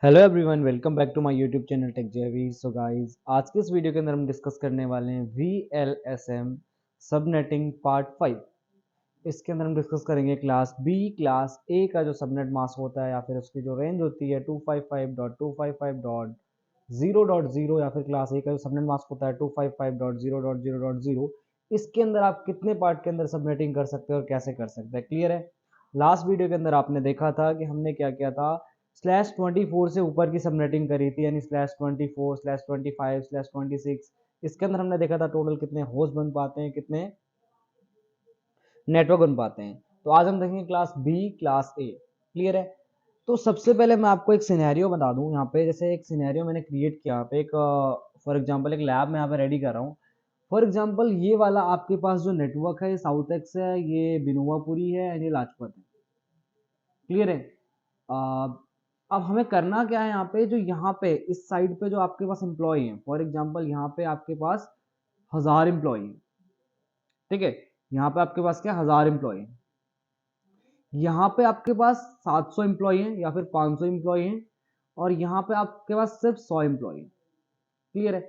Hello everyone, welcome back to my YouTube channel Tech JV. So guys, आज के इस video के अंदर हम डिस्कस करने वाले हैं VLSM सबनेटिंग पार्ट 5। इसके अंदर हम डिस्कस करेंगे क्लास बी क्लास ए का जो सबनेट मास्क होता है या फिर उसकी जो रेंज होती है 255.255.0.0 या फिर क्लास ए का जो सबनेट मास्क होता है 255.0.0.0। इसके अंदर आप कितने पार्ट के अंदर सबनेटिंग कर सकते हैं और कैसे कर सकते हैं, क्लियर है। लास्ट वीडियो के अंदर आपने देखा था कि हमने क्या किया था, /24 से ऊपर की सबनेटिंग करी थी, यानी /24 /25 /26। इसके अंदर हमने देखा था टोटल कितने होस्ट बन पाते हैं, कितने नेटवर्क बन पाते हैं। तो आज हम देखेंगे class B class A, clear है। तो सबसे पहले मैं आपको एक सिनेरियो बता दूं। यहाँ पे जैसे एक सिनेरियो मैंने क्रिएट किया, यहाँ पे एक फॉर एग्जांपल एक लैब में यहाँ पे रेडी कर रहा हूँ। फॉर एग्जांपल ये वाला आपके पास जो नेटवर्क है, ये साउथ एक्स है, ये बिनोवापुरी है, ये लाजपत है, क्लियर है। अब हमें करना क्या है, यहाँ पे जो यहाँ पे इस साइड पे जो आपके पास एम्प्लॉय हैं, फॉर एग्जांपल यहाँ पे आपके पास 1000 एम्प्लॉय हैं, ठीक है। यहाँ पे आपके पास क्या 1000 एम्प्लॉय हैं, यहाँ पे आपके पास 700 एम्प्लॉय हैं या फिर 500 एम्प्लॉय हैं, और यहाँ पे आपके पास सिर्फ 100 एम्प्लॉय हैं, क्लियर है।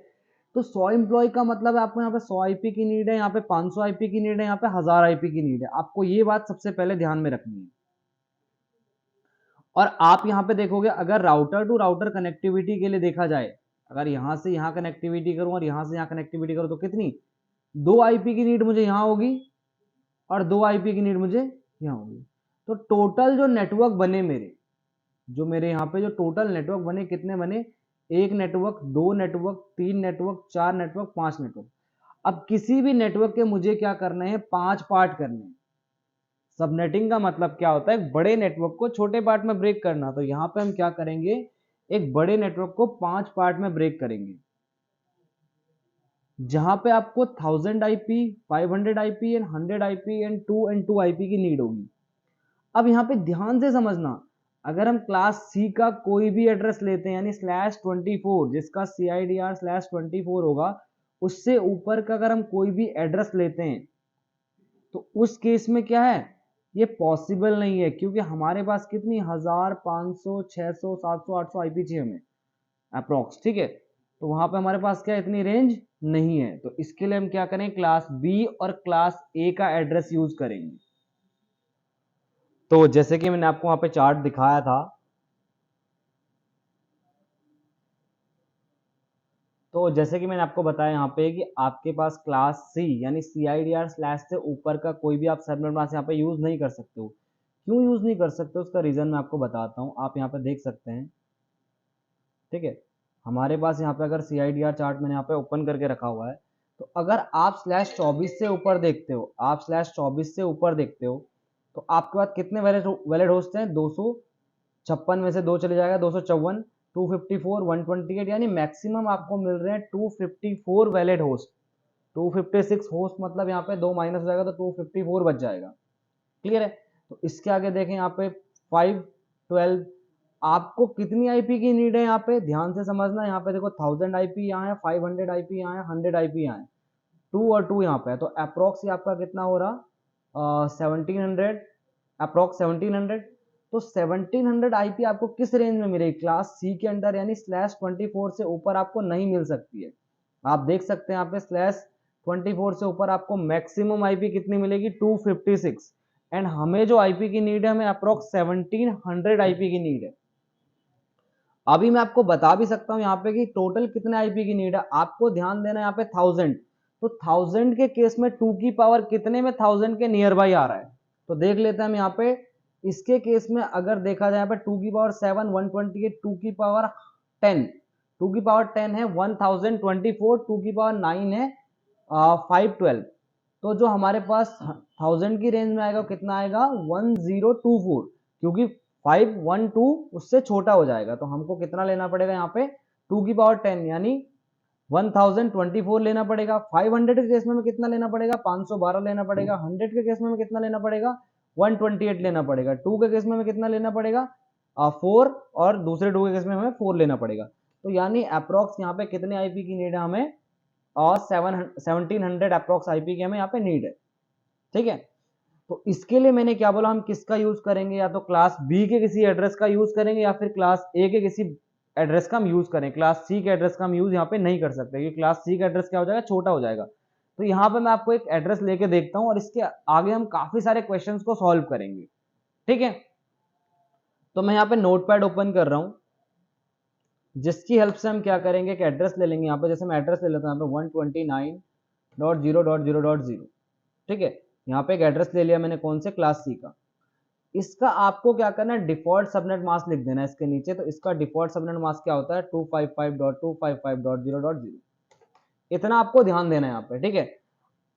तो 100 एम्प्लॉय का मतलब है आपको यहाँ पे 100 आईपी की नीड है, यहाँ पे 500 आईपी की नीड है, यहाँ पे 1000 आईपी की नीड है। आपको ये बात सबसे पहले ध्यान में रखनी है। और आप यहाँ पे देखोगे, अगर राउटर टू राउटर कनेक्टिविटी के लिए देखा जाए, अगर यहाँ से यहाँ कनेक्टिविटी करूं और यहाँ से यहाँ कनेक्टिविटी करूं, तो कितनी 2 आईपी की नीड मुझे यहाँ होगी और 2 आईपी की नीड मुझे यहाँ होगी। तो टोटल जो नेटवर्क बने मेरे, जो मेरे यहाँ पे जो टोटल नेटवर्क बने, कितने बने, 1 network, 2 network, 3 network, 4 network, 5 network. अब किसी भी नेटवर्क के मुझे क्या करने हैं, 5 पार्ट करने हैं। सबनेटिंग का मतलब क्या होता है, एक बड़े नेटवर्क को छोटे पार्ट में ब्रेक करना। तो यहाँ पे हम क्या करेंगे, एक बड़े नेटवर्क को 5 पार्ट में ब्रेक करेंगे, जहां पे आपको 1000 IP, 500 IP and 100 IP and 2 IP की नीड होगी। अब यहाँ पे ध्यान से समझना, अगर हम क्लास सी का कोई भी एड्रेस लेते हैं, यानी /24 जिसका CIDR /24 होगा, उससे ऊपर का अगर हम कोई भी एड्रेस लेते हैं, तो उस केस में क्या है, ये पॉसिबल नहीं है, क्योंकि हमारे पास कितनी 1000, 500, 600, 700, 800 आईपी चाहिए हमें अप्रोक्स, ठीक है। तो वहां पे हमारे पास क्या इतनी रेंज नहीं है। तो इसके लिए हम क्या करें, क्लास बी और क्लास ए का एड्रेस यूज करेंगे। तो जैसे कि मैंने आपको वहां पे चार्ट दिखाया था, तो जैसे कि मैंने आपको बताया यहाँ पे कि आपके पास क्लास सी यानी CIDR स्लैश से ऊपर का कोई भी आप सबनेट मास्क यहाँ पे यूज नहीं कर सकते हो। क्यों यूज नहीं कर सकते, उसका रीजन मैं आपको बताता हूँ। आप यहाँ पे देख सकते हैं, ठीक है। हमारे पास यहाँ पे अगर CIDR चार्ट मैंने यहाँ पे ओपन करके रखा हुआ है, तो अगर आप /24 से ऊपर देखते हो, आप /24 से ऊपर देखते हो, तो आपके पास कितने वैलिड वैलिड होस्ट हैं, 256 में से 2 चले जाएगा, 254, 254, 128, यानी मैक्सिमम आपको मिल रहे हैं 254 वैलिड होस्ट। 256 होस्ट मतलब यहाँ पे 2 माइनस हो जाएगा तो 254 बच जाएगा, क्लियर है। तो इसके आगे देखें यहाँ पे 512, आपको कितनी आईपी की नीड है, यहाँ पे ध्यान से समझना। यहाँ पे देखो 1000 आईपी यहाँ है, 500 आईपी यहाँ है, 100 आईपी यहाँ है, 2 और 2 यहाँ पे है, तो अप्रोक्स आपका कितना हो रहा, 1700, अप्रोक्स 1700। तो 1700 आईपी आपको किस रेंज में मिलेगी, क्लास सी के अंदर, यानी /24 से ऊपर आपको नहीं मिल सकती है। आप देख सकते हैं यहाँ पे /24 से ऊपर आपको मैक्सिमम आईपी कितनी मिलेगी, 256। एंड हमें जो आईपी की नीड है, हमें अप्रोक्स 1700 आईपी की नीड है। अभी मैं आपको बता भी सकता हूं यहाँ पे कि टोटल कितने आईपी की नीड है। आपको ध्यान देना यहाँ पे 1000, तो 1000 के केस में 2 की पावर कितने में 1000 के नियर बाई आ रहा है। तो देख लेते हैं हम यहाँ पे, इसके केस में अगर देखा जाए यहाँ पे 2 की पावर 7 128, 2 की पावर 10, 2 की पावर 10 है 1024, 2 की पावर 9 है 512। तो जो हमारे पास 1000 की रेंज में आएगा कितना आएगा, 1024, क्योंकि 512 उससे छोटा हो जाएगा। तो हमको कितना लेना पड़ेगा यहाँ पे, 2 की पावर 10 यानी 1024 लेना पड़ेगा। 500 के केस में हमें कितना लेना पड़ेगा, 512 लेना पड़ेगा। 100 के केस में हमें कितना लेना पड़ेगा, 128 लेना पड़ेगा। 2 के केस में हमें कितना लेना पड़ेगा, 4, और दूसरे 2 के केस में हमें 4 लेना पड़ेगा। तो यानी अप्रोक्स यहाँ पे कितने आईपी की नीड है हमें, और 1700 अप्रोक्स आईपी की हमें यहाँ पे नीड है, ठीक है। तो इसके लिए मैंने क्या बोला, हम किसका यूज करेंगे, या तो क्लास बी के किसी एड्रेस का यूज करेंगे या फिर क्लास ए के किसी एड्रेस का हम यूज करें। क्लास सी के एड्रेस का हम यूज यहाँ पे नहीं कर सकते, क्योंकि क्लास सी का एड्रेस क्या हो जाएगा, छोटा हो जाएगा। तो यहाँ पे मैं आपको एक एड्रेस लेके देखता हूँ और इसके आगे हम काफी सारे क्वेश्चंस को सॉल्व करेंगे, ठीक है। तो मैं यहाँ पे नोटपैड ओपन कर रहा हूँ, जिसकी हेल्प से हम क्या करेंगे कि एड्रेस ले लेंगे। यहाँ पे जैसे मैं एड्रेस ले लेता हूँ यहाँ पे 129.0.0.0, ठीक है। यहाँ पे एक एड्रेस ले लिया मैंने, कौन से, क्लास सी का। इसका आपको क्या करना है, डिफॉल्ट सबनेट मास्क लिख देना है इसके नीचे। तो इसका डिफॉल्ट सबनेट मास्क क्या होता है, 255.255.0.0। इतना आपको ध्यान देना है यहाँ पे, ठीक है।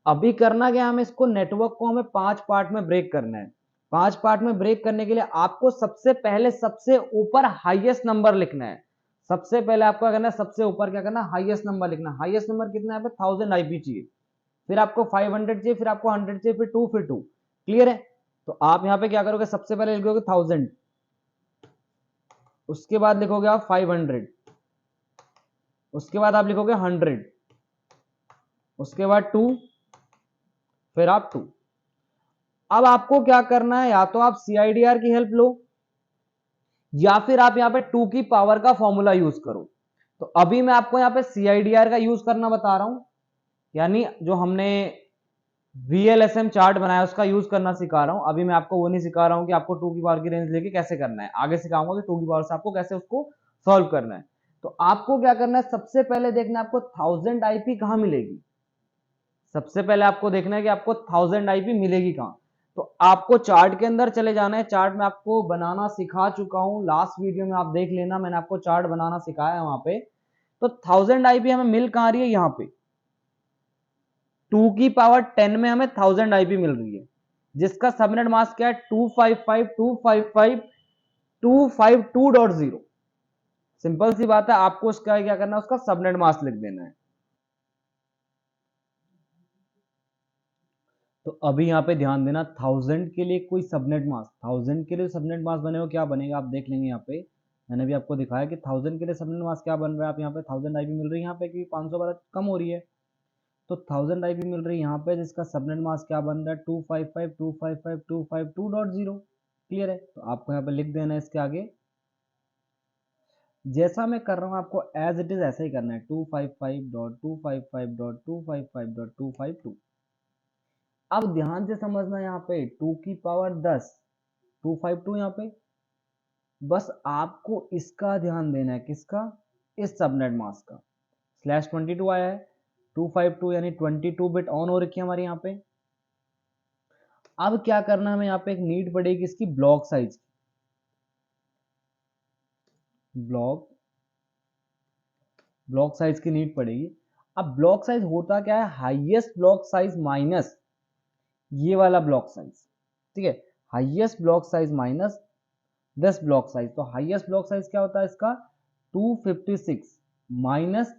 अभी करना क्या, हमें इसको नेटवर्क को हमें 5 पार्ट में ब्रेक करना है। 5 पार्ट में ब्रेक करने के लिए आपको सबसे पहले सबसे ऊपर हाईएस्ट नंबर लिखना है। सबसे पहले आपको क्या करना है, सबसे ऊपर क्या करना है, हाईएस्ट नंबर लिखना है। हाईएस्ट नंबर कितना है, 1000 आईपी चाहिए, फिर आपको 500 चाहिए, फिर आपको 100 चाहिए, फिर 2, फिर 2। क्लियर है। तो आप यहाँ पे क्या करोगे, सबसे पहले लिखोगे 1000, उसके बाद लिखोगे आप 500, उसके बाद आप लिखोगे 100, उसके बाद 2, फिर आप 2। अब आपको क्या करना है, या तो आप सीआईडीआर की हेल्प लो या फिर आप यहाँ पे 2 की पावर का फॉर्मूला यूज करो। तो अभी मैं आपको यहाँ पे सीआईडीआर का यूज करना बता रहा हूं, यानी जो हमने वीएलएसएम चार्ट बनाया उसका यूज करना सिखा रहा हूं। अभी मैं आपको वो नहीं सिखा रहा हूं कि आपको 2 की पावर की रेंज लेके कैसे करना है, आगे सिखाऊंगा कि 2 की पावर से आपको कैसे उसको सॉल्व करना है। तो आपको क्या करना है, सबसे पहले देखना है आपको 1000 आईपी कहां मिलेगी। सबसे पहले आपको देखना है कि आपको 1000 आईपी मिलेगी कहां। तो आपको चार्ट के अंदर चले जाना है। चार्ट में आपको बनाना सिखा चुका हूं, लास्ट वीडियो में आप देख लेना, मैंने आपको चार्ट बनाना सिखाया है वहां पे। तो 1000 आईपी हमें मिल कहां रही है, यहाँ पे 2 की पावर 10 में हमें 1000 आईपी मिल रही है, जिसका सबनेट मास्क क्या है, 255.255.252.0। सिंपल सी बात है, आपको उसका क्या करना है, उसका सबनेट मास्क लिख देना है। तो अभी यहाँ पे ध्यान देना, 1000 के लिए कोई सबनेट मास्क, 1000 के लिए सबनेट मास्क बने हो क्या बनेगा, आप देख लेंगे। यहाँ पे मैंने भी आपको दिखाया कि 1000 के लिए सबनेट मास्क क्या बन रहा है। आप यहाँ पे 1000 आईपी मिल रही है यहाँ पे, क्योंकि 512 कम हो रही है, तो 1000 आईपी मिल रही है यहाँ पे, जिसका सबनेट मास्क क्या बन रहा है, 255.255.252.0। क्लियर है। तो आपको यहाँ पे लिख देना है इसके आगे, जैसा मैं कर रहा हूँ आपको एज इट इज ऐसा ही करना है, 255.255.255.252। अब ध्यान से समझना, यहाँ पे 2 की पावर 10, 252 यहाँ पे, बस आपको इसका ध्यान देना है, किसका, इस सबनेट मास्क का। /22 आया है, 252 यानी 22 बिट ऑन हो रखी है हमारी यहाँ पे। अब क्या करना है, हमें यहाँ पे एक नीड पड़ेगी इसकी ब्लॉक साइज, ब्लॉक साइज की नीड पड़ेगी। अब ब्लॉक साइज होता क्या है, हाईएस्ट ब्लॉक साइज माइनस ये वाला ब्लॉक साइज, ठीक है। Highest block size minus 10 block size. तो हाईएस्ट ब्लॉक साइज क्या होता है इसका, 256 माइनस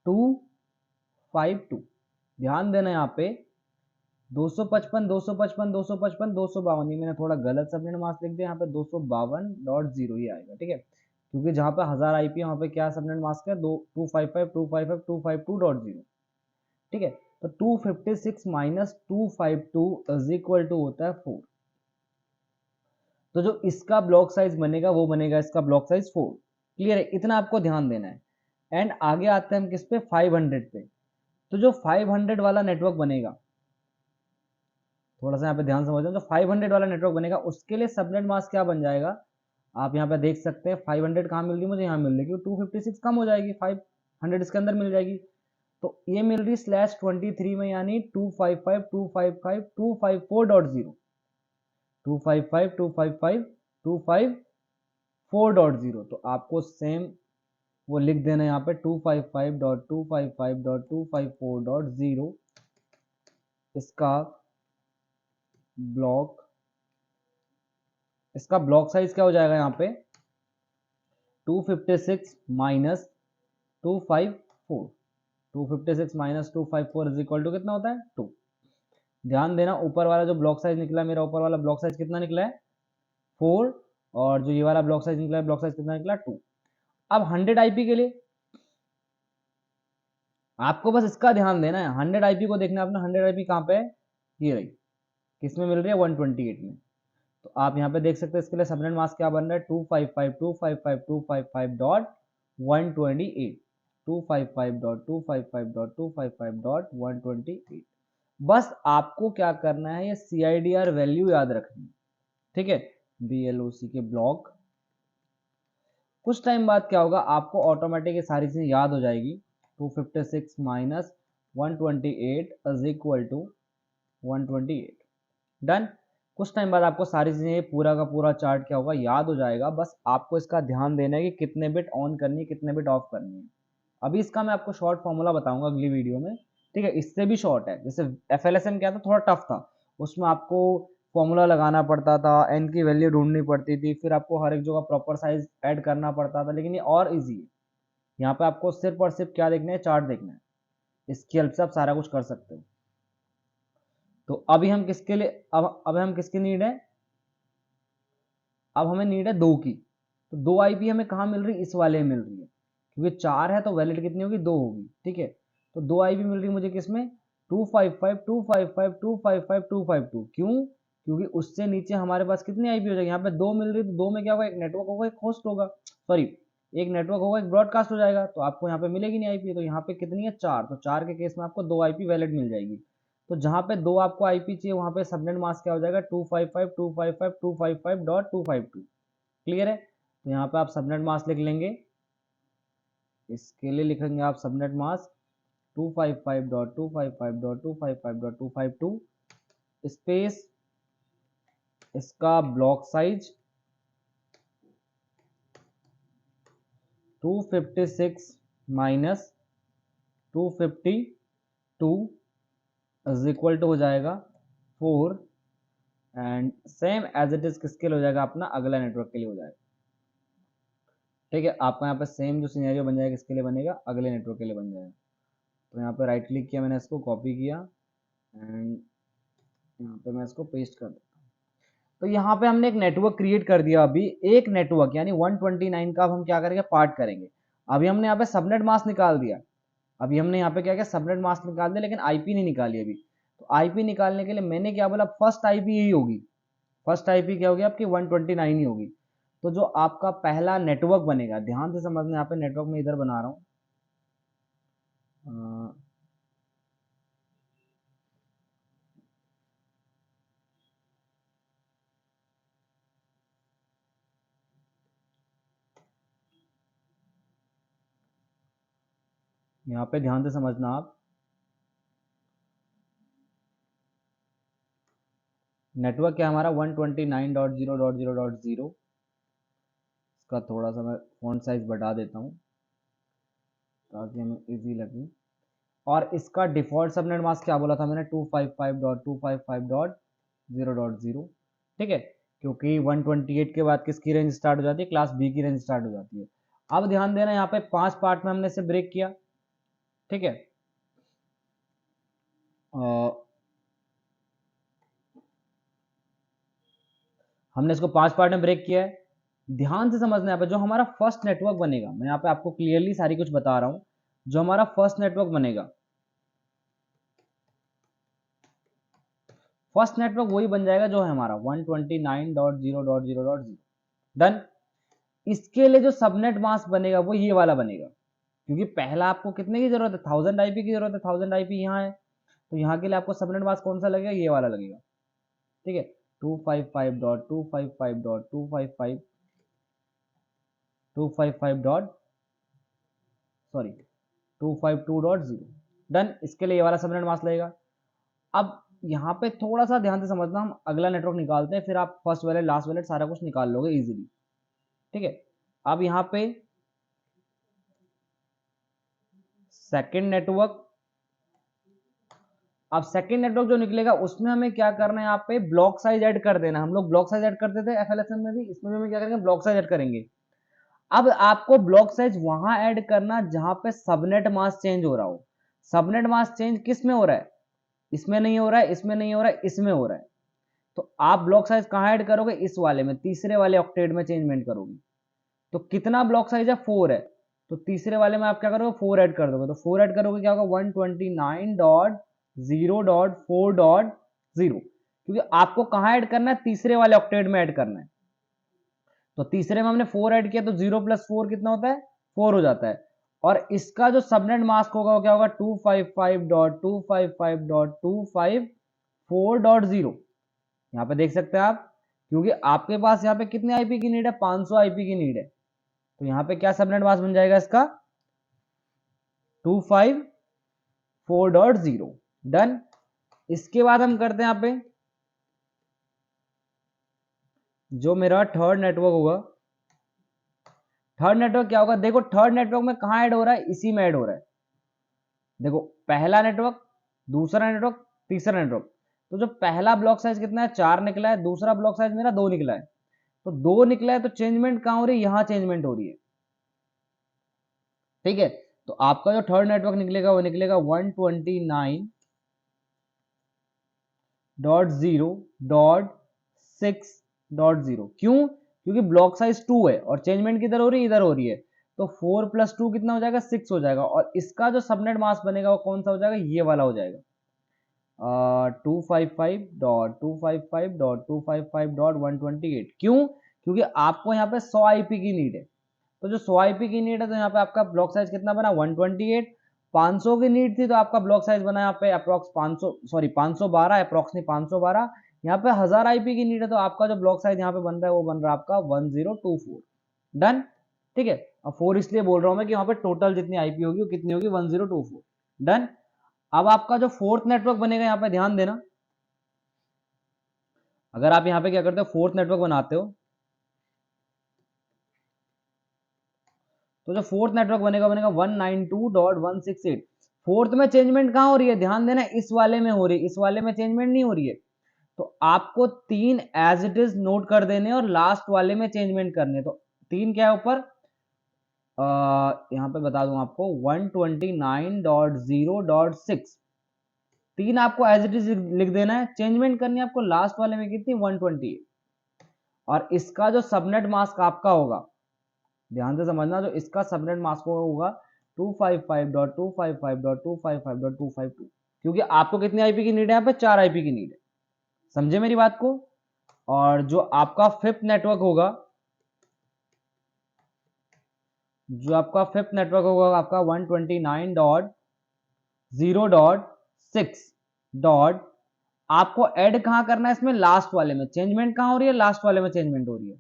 252। ध्यान देना यहाँ पे 255 255 255 252, मैंने थोड़ा गलत सबनेट मास्क लिख दिया, यहाँ पे 252.0 ही आएगा, ठीक है। क्योंकि जहां पे 1000 आईपी वहां पे क्या सबनेट मास्क है, 255.255.252.0, ठीक है। तो 256 माइनस 252 इज इक्वल टू होता है 4। तो जो इसका ब्लॉक साइज बनेगा वो बनेगा इसका ब्लॉक साइज 4। क्लियर है, इतना आपको ध्यान देना है। एंड आगे आते हैं हम किस पे, 500 पे। तो जो 500 वाला नेटवर्क बनेगा, थोड़ा सा यहाँ पे ध्यान समझना, जो 500 वाला नेटवर्क बनेगा उसके लिए सबनेट मास्क क्या बन जाएगा, आप यहाँ पे देख सकते हैं 500 कहाँ मिल रही है मुझे, यहाँ मिल रही है, क्योंकि 256 कम हो जाएगी, 500 इसके अंदर मिल जाएगी। तो ये मिल रही /23 में, यानी 255.255.254.0, 255.255.254.0। तो आपको सेम वो लिख देना है यहाँ पे 255.255.254.0। इसका ब्लॉक साइज क्या हो जाएगा यहाँ पे, 256 minus 254, 256 minus 254 is equal to कितना होता है, 2। ध्यान देना, ऊपर वाला जो ब्लॉक साइज निकला, मेरा ऊपर वाला ब्लॉक साइज कितना निकला है, 4, और जो ये वाला ब्लॉक साइज निकला है, ब्लॉक साइज कितना निकला, 2। अब 100 आईपी के लिए आपको बस इसका ध्यान देना है, 100 आईपी को देखना है अपना, 100 आईपी कहाँ पे है, ये रही। किस में मिल रही है 128 में। तो आप यहाँ पे देख सकते हैं इसके लिए सबनेट मास्क क्या बन रहा है 255.255.255.128 255.255.255.128। बस आपको क्या करना है, ये CIDR वैल्यू याद रखनी है, ठीक है। BLOC के ब्लॉक, कुछ टाइम बाद क्या होगा आपको ऑटोमेटिक ये सारी चीजें याद हो जाएगी। 256 minus 128 is equal to 128। Done. कुछ टाइम बाद आपको सारी चीजें पूरा का पूरा चार्ट क्या होगा याद हो जाएगा। बस आपको इसका ध्यान देना है कि कितने बिट ऑन करनी है, कितने बिट ऑफ करनी है। अभी इसका मैं आपको शॉर्ट फॉर्मूला बताऊंगा अगली वीडियो में, ठीक है। इससे भी शॉर्ट है, जैसे FLSM क्या था थोड़ा टफ था, उसमें आपको फॉर्मूला लगाना पड़ता था, एन की वैल्यू ढूंढनी पड़ती थी, फिर आपको हर एक जगह प्रॉपर साइज ऐड करना पड़ता था। लेकिन ये और इजी है, यहाँ पे आपको सिर्फ और सिर्फ क्या देखना है, चार्ट देखना है। इसकी हेल्प से आप सारा कुछ कर सकते हो। तो अभी हम किसके लिए, अब हम किसकी नीड है, अब हमें नीड है 2 की। तो 2 IP हमें कहाँ मिल रही है, इस वाले में मिल रही है, क्योंकि 4 है तो वैलिड कितनी होगी, 2 होगी, ठीक है। तो 2 IP मिल रही है मुझे किसमें, 255.255.255.252। क्यों, क्योंकि उससे नीचे हमारे पास कितनी IP हो जाएगी, यहाँ पे 2 मिल रही है, तो 2 में क्या होगा, एक नेटवर्क होगा, एक होस्ट होगा, सॉरी एक नेटवर्क होगा, एक ब्रॉडकास्ट हो जाएगा, तो आपको यहाँ पे मिलेगी नहीं IP। तो यहाँ पे कितनी है, 4, तो 4 के केस में आपको 2 IP वैलिड मिल जाएगी। तो जहाँ पे 2 आपको IP चाहिए वहाँ पे सबनेट मास्क क्या हो जाएगा, 255.255.255.252। क्लियर है। तो यहाँ पे आप सबनेट मास्क लिख लेंगे, इसके लिए लिखेंगे आप सबनेट मास्क 255.255.255.252 स्पेस इसका block size 256 minus 252 is equal to हो जाएगा 4 and same as it is किसके लिए हो जाएगा, अपना अगला नेटवर्क के लिए हो जाएगा, ठीक है। आपका यहाँ पे सेम जो सिनेरियो बन जाएगा किसके लिए बनेगा, अगले नेटवर्क के लिए बन जाएगा। तो यहाँ पे राइट क्लिक किया मैंने, इसको कॉपी किया एंड यहाँ पे मैं इसको पेस्ट कर देता हूँ। तो यहाँ पे हमने एक नेटवर्क क्रिएट कर दिया। अभी एक नेटवर्क यानी 129 का अब हम क्या करेंगे, पार्ट करेंगे। अभी हमने यहाँ पे सबनेट मास्क निकाल दिया, अभी हमने यहाँ पे क्या किया, सबनेट मास्क निकाल दिया, लेकिन IP नहीं निकाली अभी। तो IP निकालने के लिए मैंने क्या बोला, फर्स्ट IP यही होगी, फर्स्ट IP क्या होगी आपकी 129 ही होगी। तो जो आपका पहला नेटवर्क बनेगा, ध्यान से समझना, यहाँ पे नेटवर्क में इधर बना रहा हूँ, यहाँ पे ध्यान से समझना आप। नेटवर्क क्या हमारा 129.0.0.0। इसका थोड़ा सा मैं फॉन्ट साइज बढ़ा देता हूँ ताकि हमें इजी लगे। और इसका डिफॉल्ट सबनेट मास्क क्या बोला था मैंने, 255.255.0.0, ठीक है। क्योंकि 128 के बाद किसकी रेंज स्टार्ट हो जाती है, क्लास B की रेंज स्टार्ट हो जाती है। अब ध्यान देना, यहाँ पे 5 पार्ट में हमने इसे ब्रेक किया, ठीक है। हमने इसको 5 पार्ट में ब्रेक किया है। ध्यान से समझना, यहाँ पे जो हमारा फर्स्ट नेटवर्क बनेगा, मैं यहाँ पे आपको क्लियरली सारी कुछ बता रहा हूँ, जो हमारा फर्स्ट नेटवर्क बनेगा, फर्स्ट नेटवर्क वही बन जाएगा जो है हमारा 129.0.0.0। डन। इसके लिए जो सबनेट मास्क बनेगा वो ये वाला बनेगा, क्योंकि पहला आपको कितने की जरूरत है, 1000 IP की जरूरत है, 1000 IP यहाँ है, तो यहाँ के लिए आपको सबनेट मास्क कौन सा लगेगा, ये वाला लगेगा, ठीक है। 255.255.255 255 डॉट सॉरी 252.0। डन। इसके लिए ये वाला सबनेट मास्क लगेगा। अब यहाँ पे थोड़ा सा ध्यान से समझना, हम अगला नेटवर्क निकालते हैं, फिर आप फर्स्ट वाले लास्ट वाले सारा कुछ निकाल लोगे इजीली, ठीक है। अब यहाँ पे सेकंड नेटवर्क, अब सेकंड नेटवर्क जो निकलेगा उसमें हमें क्या करना है, यहाँ पे ब्लॉक साइज ऐड कर देना। हम लोग ब्लॉक साइज ऐड करते थे FLSM में भी, इसमें भी हमें क्या करेंगे, ब्लॉक साइज ऐड करेंगे। अब आपको ब्लॉक साइज वहां ऐड करना जहां पे सबनेट मास्क चेंज हो रहा हो। सबनेट मास्क चेंज किस में हो रहा है, इसमें नहीं हो रहा है, इसमें नहीं हो रहा है, इसमें हो रहा है। तो आप ब्लॉक साइज कहां ऐड करोगे, इस वाले में, तीसरे वाले ऑक्टेट में चेंजमेंट करोगे। तो कितना ब्लॉक साइज है, 4 है, तो तीसरे वाले में आप क्या करोगे, 4 ऐड कर दोगे। तो 4 ऐड करोगे क्या होगा, 129.0.4.0, क्योंकि आपको कहाँ ऐड करना है, तीसरे वाले ऑक्टेट में ऐड करना है। तो तीसरे में हमने 4 ऐड किया तो 0 + 4 कितना होता है, 4 हो जाता है। और इसका जो सबनेट मास्क होगा वो क्या होगा, 255.255.254.0। यहाँ पे देख सकते हैं आप, क्योंकि आपके पास यहाँ पे कितने आईपी की नीड है, 500 आईपी की नीड है। तो यहाँ पे क्या सबनेट मास्क बन जाएगा इसका, 254.0। डन। इसके बाद हम करते हैं यहाँ पे जो मेरा थर्ड नेटवर्क होगा। थर्ड नेटवर्क क्या होगा, देखो थर्ड नेटवर्क में कहाँ ऐड हो रहा है, इसी में ऐड हो रहा है। देखो पहला नेटवर्क, दूसरा नेटवर्क, तीसरा नेटवर्क। तो जो पहला ब्लॉक साइज कितना है, 4 निकला है, दूसरा ब्लॉक साइज मेरा 2 निकला है। तो 2 निकला है तो चेंजमेंट कहाँ हो रही है, यहां चेंजमेंट हो रही है। ठीक है, तो आपका जो थर्ड नेटवर्क निकलेगा वो निकलेगा 129.0.6.0। क्यों, क्योंकि ब्लॉक साइज 2 है और चेंजमेंट किधर हो रही है, इधर हो रही है। तो 4 + 2 कितना हो जाएगा, 6 हो जाएगा। और इसका जो सबनेट मास्क बनेगा वो कौन सा हो जाएगा, ये वाला हो जाएगा, 255.255.255.128। क्यों, क्योंकि आपको यहाँ पे 100 आईपी की नीड है। तो जो 100 आईपी की नीड है तो यहाँ पे आपका ब्लॉक साइज कितना बना, 128। 500 की नीड थी तो आपका ब्लॉक साइज बना यहाँ पे अप्रोक्स 512, अप्रोक्स नहीं 512। यहाँ पे 1000 आईपी की नीड है तो आपका जो ब्लॉक साइज यहाँ पे बन रहा है वो बन रहा है आपका 1024। डन। ठीक है, अब 4 इसलिए बोल रहा हूं मैं कि यहाँ पे टोटल जितनी आईपी होगी वो कितनी होगी, 1024। डन। अब आपका जो फोर्थ नेटवर्क बनेगा, यहाँ पे ध्यान देना, अगर आप यहाँ पे क्या करते हो, फोर्थ नेटवर्क बनाते हो, तो जो फोर्थ नेटवर्क बनेगा 192.168। फोर्थ में चेंजमेंट कहां हो रही है, ध्यान देना, इस वाले में हो रही है, इस वाले में चेंजमेंट नहीं हो रही है। तो आपको 3 एज इट इज नोट कर देने और लास्ट वाले में चेंजमेंट करने। तो 3 क्या है ऊपर, यहां पे बता दूं आपको, 129.0.6। 3 आपको एज इट इज लिख देना है, चेंजमेंट करनी है आपको लास्ट वाले में कितनी, 128। और इसका जो सबनेट मास्क आपका होगा, ध्यान से समझना, जो इसका सबनेट मास्क होगा 255.255.255.252। क्योंकि आपको कितनी आईपी की नीड है, यहाँ पे 4 आईपी की नीड है। समझे मेरी बात को। और जो आपका फिफ्थ नेटवर्क होगा, आपका 129.0.6. आपको ऐड कहां करना है, इसमें लास्ट वाले में। चेंजमेंट कहां हो रही है, लास्ट वाले में चेंजमेंट हो रही है।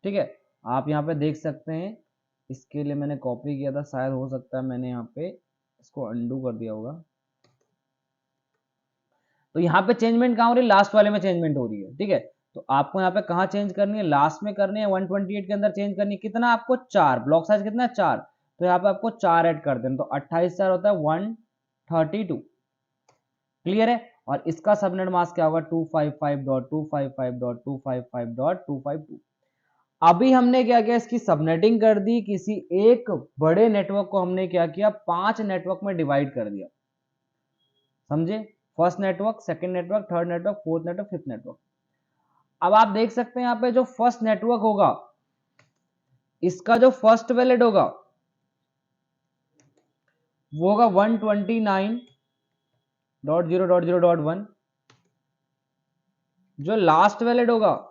ठीक है, आप यहाँ पे देख सकते हैं, इसके लिए मैंने कॉपी किया था, शायद हो सकता है मैंने यहाँ पे इसको अंडू कर दिया होगा। तो यहाँ पे चेंजमेंट कहां हो रही है, लास्ट वाले में चेंजमेंट हो रही है। ठीक है, तो आपको यहाँ पे कहाँ चेंज करनी है, लास्ट में करनी है, 128 के अंदर चेंज करनी है। कितना आपको, 4। ब्लॉक साइज कितना है, 4। तो यहाँ पे आपको 4 ऐड कर देना, तो 28 4 होता है 132। क्लियर है। और इसका सबनेट मास्क क्या होगा, 255.255.255.252। अभी हमने क्या किया, इसकी सबनेटिंग कर दी, किसी एक बड़े नेटवर्क को हमने क्या किया, 5 नेटवर्क में डिवाइड कर दिया। समझे, first network, second network, third network, fourth network, fifth network. अब आप देख सकते हैं यहाँ पे जो फर्स्ट नेटवर्क होगा, इसका जो फर्स्ट वैलिड होगा वो होगा 129.0.0.1। जो लास्ट वैलिड होगा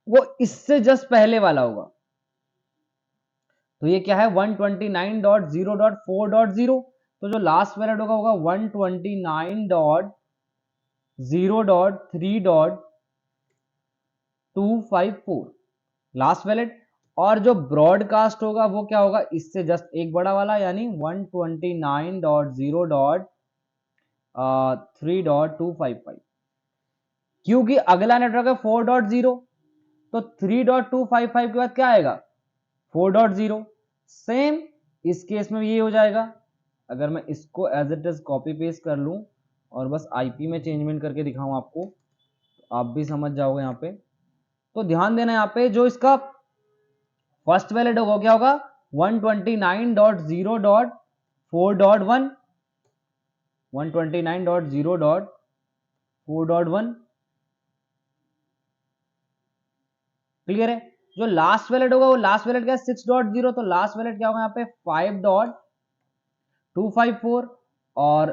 वो इससे जस्ट पहले वाला होगा। तो ये क्या है, 129.0.4.0। तो जो लास्ट वैलिड होगा 129.0.3.254 लास्ट वैलिड। और जो ब्रॉडकास्ट होगा वो क्या होगा, इससे जस्ट एक बड़ा वाला, यानी 129.0.3.255। क्योंकि अगला नेटवर्क है 4.0, तो 3.255 के बाद क्या आएगा, 4.0। सेम इस केस में ये हो जाएगा। अगर मैं इसको as it is copy paste कर लूं और बस आईपी में चेंजमेंट करके दिखाऊं आपको, तो आप भी समझ जाओगे यहाँ पे। तो ध्यान देना, यहाँ पे जो इसका फर्स्ट वैलिड होगा क्या होगा, 129.0.4.1, 129.0.4.1। क्लियर है। जो लास्ट वैलिड होगा वो लास्ट वैलिड क्या है, 6.0। तो लास्ट वैलिड क्या होगा यहाँ पे, 5.254। और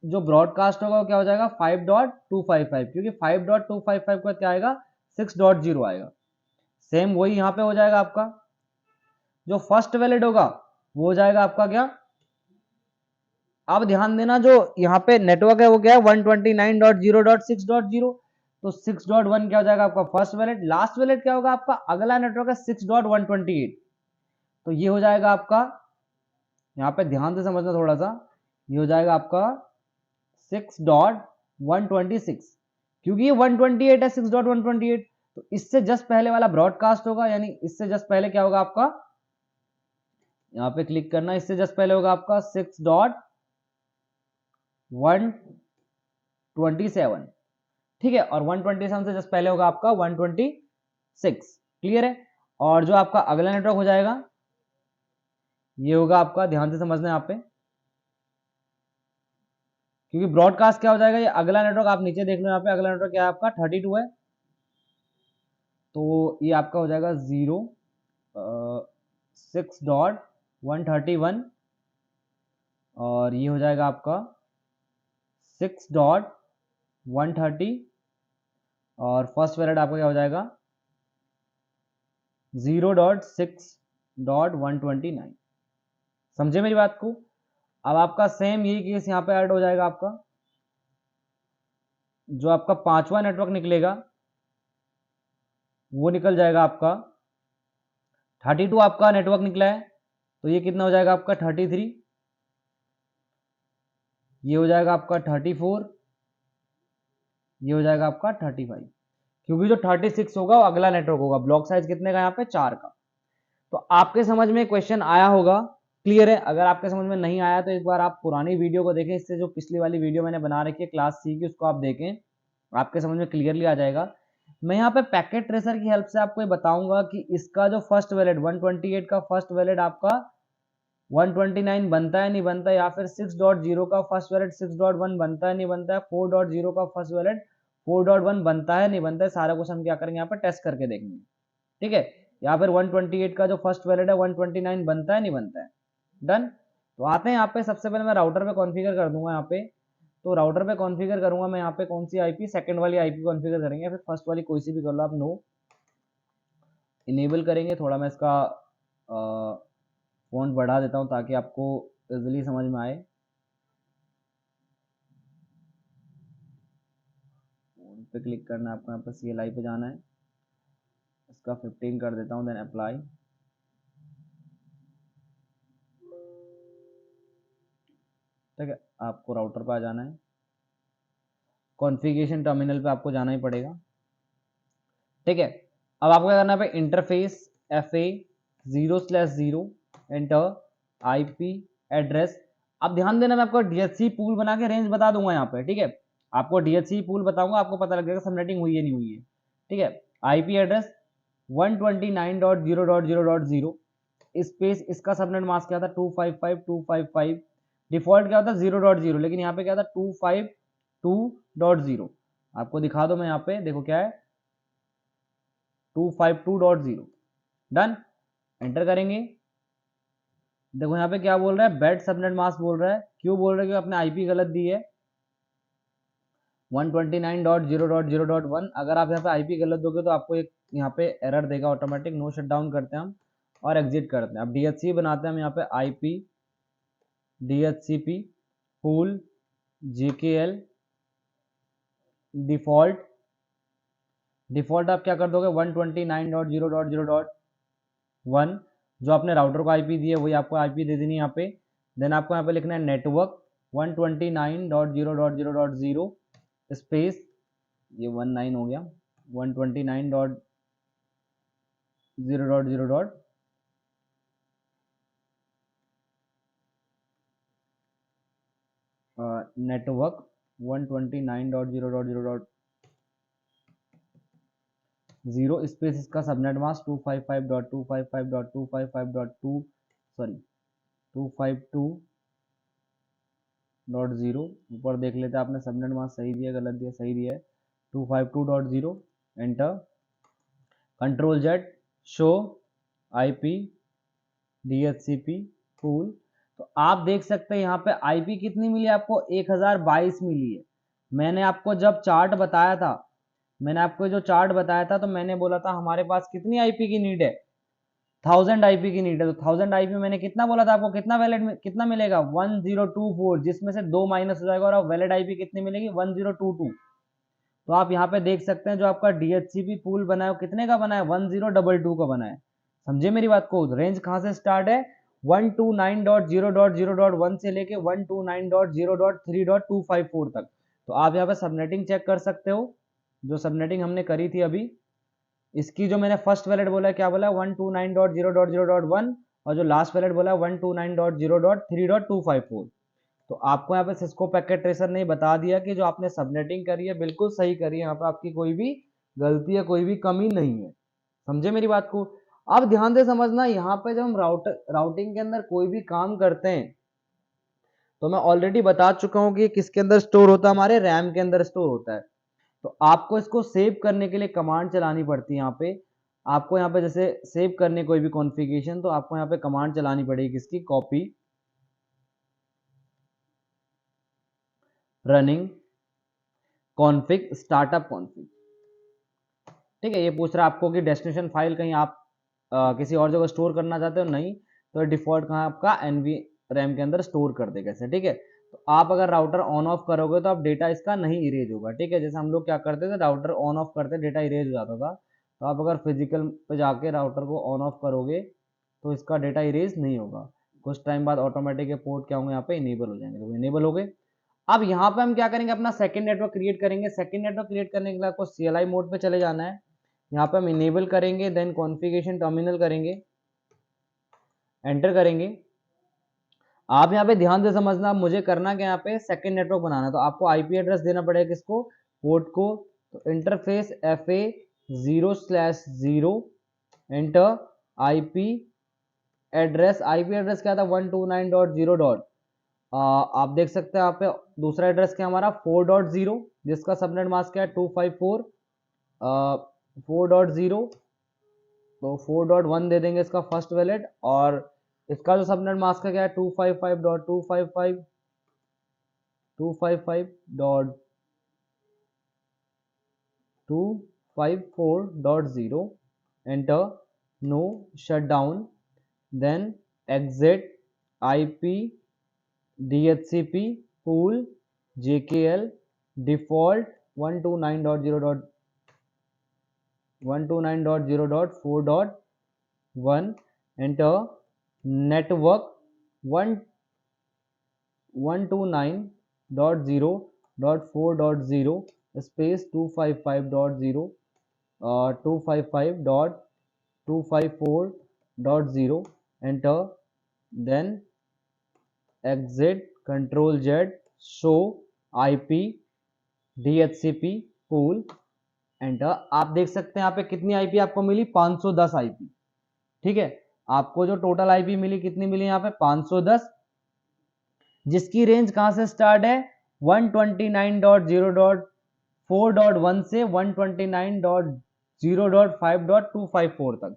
जो ब्रॉडकास्ट होगा वो क्या हो जाएगा 5.255, क्योंकि 5.255 का क्या आएगा 6.0 आएगा। सेम वही यहाँ पे हो जाएगा आपका, जो फर्स्ट वैलिड होगा वो हो जाएगा आपका क्या, अब ध्यान देना जो यहाँ पे नेटवर्क है वो क्या है 129.0.6.0, तो 6.1 क्या हो जाएगा आपका फर्स्ट वैलिड, लास्ट वैलिड क्या होगा आपका अगला नेटवर्क है 6.128, तो ये हो जाएगा आपका, यहाँ पे ध्यान से समझना थोड़ा सा, ये हो जाएगा आपका 6.126, क्योंकि ये 128 है 6.128, तो इससे जस्ट पहले वाला ब्रॉडकास्ट होगा, यानी इससे जस्ट पहले क्या होगा आपका, यहाँ पे क्लिक करना, इससे जस्ट पहले होगा आपका 6.127, ठीक है, और 127 से जस्ट पहले होगा आपका 126, क्लियर है। और जो आपका अगला नेटवर्क हो जाएगा ये होगा आपका, ध्यान से समझना यहाँ पे, क्योंकि ब्रॉडकास्ट क्या हो जाएगा, ये अगला नेटवर्क आप नीचे देख लो, यहाँ पे अगला नेटवर्क क्या है आपका 32 है, तो ये आपका हो जाएगा 6.131, और ये हो जाएगा आपका 6.130, और फर्स्ट वैलिड आपका क्या हो जाएगा 0.6.129, समझे मेरी बात को। अब आपका सेम यही केस यहाँ पे ऐड हो जाएगा, आपका जो आपका पांचवा नेटवर्क निकलेगा वो निकल जाएगा आपका 32, आपका नेटवर्क निकला है, तो ये कितना हो जाएगा आपका 33, ये हो जाएगा आपका 34, ये हो जाएगा आपका 35, क्योंकि जो 36 होगा वो अगला नेटवर्क होगा। ब्लॉक साइज कितने का यहाँ पे 4 का। तो आपके समझ में क्वेश्चन आया होगा, क्लियर है। अगर आपके समझ में नहीं आया तो एक बार आप पुरानी वीडियो को देखें, इससे जो पिछली वाली वीडियो मैंने बना रखी है क्लास सी की, उसको आप देखें, आपके समझ में क्लियरली आ जाएगा। मैं यहाँ पे पैकेट ट्रेसर की हेल्प से आपको ये बताऊंगा कि इसका जो फर्स्ट वैलिड 128 का फर्स्ट वैलिड आपका 129 बनता है नहीं बनता, या फिर 6.0 का फर्स्ट वैलिड 6.1 बनता है नहीं बनता है, 4.0 का फर्स्ट वैलिड 4.1 बनता है नहीं बनता है, सारा कुछ हम क्या करेंगे यहाँ पे टेस्ट करके देखेंगे, ठीक है। या फिर 128 का जो फर्स्ट वैलिड है 129 बनता है नहीं बनता है, डन। तो आते हैं यहाँ पे, सबसे पहले मैं राउटर पे कॉन्फ़िगर कर दूंगा यहाँ पे, तो राउटर पे कॉन्फ़िगर करूंगा मैं यहाँ पे कौन सी आईपी, सेकंड वाली आईपी कॉन्फ़िगर करेंगे, या फिर फर्स्ट वाली कोई सी भी कर लो आप, नो इनेबल करेंगे। थोड़ा मैं इसका फ़ॉन्ट बढ़ा देता हूँ ताकि आपको इजीली समझ में आए। फ़ॉन्ट पे क्लिक करना है आपको, यहाँ पर CLI पे जाना है, इसका 15 कर देता हूँ, देन अप्लाई। ठीक है, आपको राउटर पे आ जाना है, कॉन्फ़िगरेशन टर्मिनल पे आपको जाना ही पड़ेगा, ठीक है। अब आपको क्या करना है, interface FA 0/0 enter IP address. अब ध्यान देना, मैं आपको DHC पूल बना के रेंज बता दूंगा यहाँ पे, ठीक है। आपको DHC पूल बताऊंगा, आपको पता लग जाएगा सबनेटिंग हुई है नहीं हुई है, ठीक है। IP एड्रेस 129.0.0.0 स्पेस, इसका सबनेट मास्क क्या था 255.255, डिफॉल्ट क्या होता है 0.0, लेकिन यहाँ पे क्या था 252.0, आपको दिखा दो मैं यहाँ पे, देखो क्या है 252.0, डन। एंटर करेंगे, देखो यहाँ पे क्या बोल रहा है, बेड सबनेट मास्क बोल रहा है, क्यों बोल रहा है, क्योंकि आपने आईपी गलत दी है 129.0.0.1। अगर आप यहाँ पे आईपी गलत दोगे तो आपको एक यहाँ पे एरर देगा ऑटोमेटिक। नो शट डाउन करते हैं हम और एग्जिट करते हैं। अब DHC बनाते हैं हम यहाँ पे, IP DHCP pool GKL default. Default आप क्या कर दोगे 129.0.0.1, जो आपने राउटर को आईपी दी है वही आपको आईपी दे देनी है यहाँ पे। देन आपको यहाँ पे लिखना है नेटवर्क 129.0.0.0 स्पेस, ये 19 हो गया, 129.0.0.1 नेटवर्क 129.0.0.0 स्पेस, इसका सबनेट मास्क 255.255.255.2 सॉरी 252.0। ऊपर देख लेते हैं आपने सबनेट मास्क सही दिया गलत दिया, सही दिया है 252.0। Enter, Ctrl Z show IP DHCP pool. तो आप देख सकते हैं यहाँ पे आईपी कितनी मिली आपको, 1022 मिली है। मैंने आपको जब चार्ट बताया था, मैंने आपको जो चार्ट बताया था, तो मैंने बोला था हमारे पास कितनी आईपी की नीड है, 1000 आईपी की नीड है। तो 1000 आईपी मैंने कितना बोला था आपको, कितना वैलिड कितना मिलेगा, 1024, जिसमें से 2 माइनस हो जाएगा, और वैलिड आईपी कितनी मिलेगी, 1022। तो आप यहाँ पे देख सकते हैं जो आपका डीएचसीपी पूल बना है वो कितने का बना है, 1022 का बना है। समझे मेरी बात को, रेंज कहाँ से स्टार्ट है, 129.0.0.1 से लेके 129.0.3.254 तक। तो आप यहाँ पे सबनेटिंग चेक कर सकते हो, जो सबनेटिंग हमने करी थी अभी, इसकी जो मैंने फर्स्ट वैलेट बोला है, क्या बोला, 129.0.0.1, और जो लास्ट वैलेट बोला है 129.0.3.254। तो आपको यहाँ पे सिस्को पैकेट ट्रेसर ने बता दिया कि जो आपने सबनेटिंग करी है बिल्कुल सही करी है, यहाँ पे आपकी कोई भी गलती है, कोई भी कमी नहीं है। समझे मेरी बात को। अब ध्यान से समझना, यहाँ पे जब हम राउटिंग के अंदर कोई भी काम करते हैं, तो मैं ऑलरेडी बता चुका हूँ कि किसके अंदर स्टोर होता है, हमारे रैम के अंदर स्टोर होता है। तो आपको इसको सेव करने के लिए कमांड चलानी पड़ती है। यहाँ पे आपको यहाँ पे जैसे सेव करने कोई भी कॉन्फ़िगरेशन, तो आपको यहाँ पे कमांड चलानी पड़ेगी किसकी, copy running config startup config. ठीक है, ये पूछ रहा है आपको कि डेस्टिनेशन फाइल कहीं आप किसी और जगह स्टोर करना चाहते हो, नहीं, तो डिफॉल्ट कहाँ आपका एनवी रैम के अंदर स्टोर कर देगा ऐसे। ठीक है, तो आप अगर राउटर ऑन ऑफ करोगे तो आप डेटा इसका नहीं इरेज होगा। ठीक है, जैसे हम लोग क्या करते थे, राउटर ऑन ऑफ करते डेटा इरेज हो जाता था, तो आप अगर फिजिकल पे जाके राउटर को ऑन ऑफ करोगे तो इसका डेटा इरेज नहीं होगा। कुछ टाइम बाद ऑटोमेटिक पोर्ट क्या होंगे, यहाँ पे इनेबल हो जाएंगे, तो इनेबल हो गए। अब यहाँ पे हम क्या करेंगे, अपना सेकंड नेटवर्क क्रिएट करेंगे। सेकंड नेटवर्क क्रिएट करने के लिए आपको CLI मोड पे चले जाना है। यहाँ पे हम इनेबल करेंगे, देन कॉन्फ़िगरेशन टर्मिनल करेंगे, एंटर करेंगे। आप यहाँ पे ध्यान से समझना, मुझे करना क्या, यहाँ पे सेकंड नेटवर्क बनाना है, तो आपको आईपी एड्रेस देना पड़ेगा किसको, पोर्ट को। तो interface FA 0/0 enter IP address. IP address क्या था, 129.0. आप देख सकते हैं यहाँ पे दूसरा एड्रेस क्या हमारा 4.0, जिसका सबनेट मास्क क्या है 254 4.0। तो 4.1 दे देंगे इसका फर्स्ट वैलेट, और इसका जो सबनेट मास्क का क्या है 255.255 255.254.0। Enter, no shutdown, then exit IP DHCP pool JKL default 129.0.4.1 enter network 129.0.4.0 space 255.0 255.254.0 enter, then exit control Z show IP DHCP pool enter. आप देख सकते हैं यहाँ पे कितनी आईपी आपको मिली, 510 आईपी। ठीक है, आपको जो टोटल आईपी मिली कितनी मिली यहाँ पे 510, जिसकी रेंज कहां से स्टार्ट है 129.0.4.1 से 129.0.5.254 तक।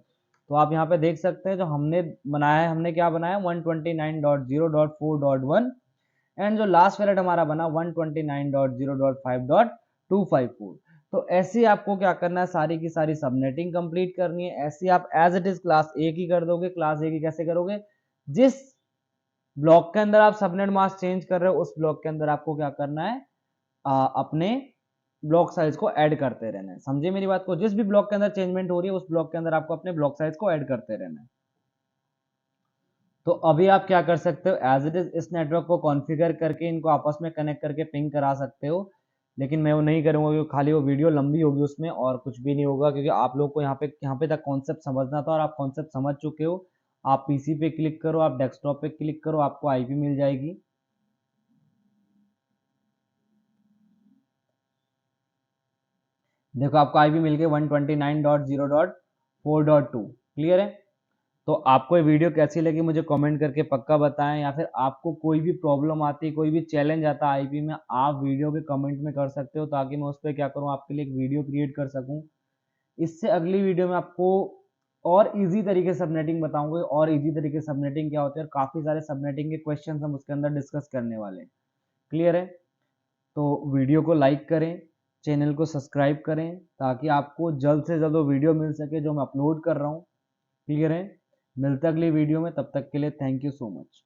तो आप यहाँ पे देख सकते हैं जो हमने बनाया है, हमने क्या बनाया 129.0.4.1, एंड जो लास्ट वैलेट हमारा बना 129.0.5.254। तो ऐसे ही आपको क्या करना है, सारी की सारी सबनेटिंग कंप्लीट करनी है। ऐसे आप as it is class A की कर दोगे। क्लास ए की कैसे करोगे, जिस ब्लॉक के अंदर आप सबनेट मास्क चेंज कर रहे हो उस ब्लॉक के अंदर आपको क्या करना है, अपने ब्लॉक साइज को ऐड करते रहना है। समझे मेरी बात को, जिस भी ब्लॉक के अंदर चेंजमेंट हो रही है उस ब्लॉक के अंदर आपको अपने ब्लॉक साइज को ऐड करते रहना है। तो अभी आप क्या कर सकते हो, एज इट इज इस नेटवर्क को कॉन्फ़िगर करके इनको आपस में कनेक्ट करके पिंग करा सकते हो, लेकिन मैं वो नहीं करूंगा क्योंकि खाली वो वीडियो लंबी होगी उसमें और कुछ भी नहीं होगा, क्योंकि आप लोग को यहाँ पे तक कॉन्सेप्ट समझना था और आप कॉन्सेप्ट समझ चुके हो। आप पीसी पे क्लिक करो, आप डेस्कटॉप पे क्लिक करो, आपको आईपी मिल जाएगी। देखो आपको आईपी मिल गई 129.0.4.2। क्लियर है। तो आपको ये वीडियो कैसी लगी मुझे कमेंट करके पक्का बताएं, या फिर आपको कोई भी प्रॉब्लम आती है, कोई भी चैलेंज आता है आईपी में, आप वीडियो के कमेंट में कर सकते हो, ताकि मैं उस पर क्या करूं, आपके लिए एक वीडियो क्रिएट कर सकूं। इससे अगली वीडियो में आपको और इजी तरीके से सबनेटिंग बताऊंगा, और इजी तरीके से सबनेटिंग क्या होता है, और काफ़ी सारे सबनेटिंग के क्वेश्चन हम उसके अंदर डिस्कस करने वाले हैं। क्लियर है? तो वीडियो को लाइक करें, चैनल को सब्सक्राइब करें, ताकि आपको जल्द से जल्द वो वीडियो मिल सके जो मैं अपलोड कर रहा हूँ। क्लियर है? मिलते अगली वीडियो में, तब तक के लिए थैंक यू सो मच।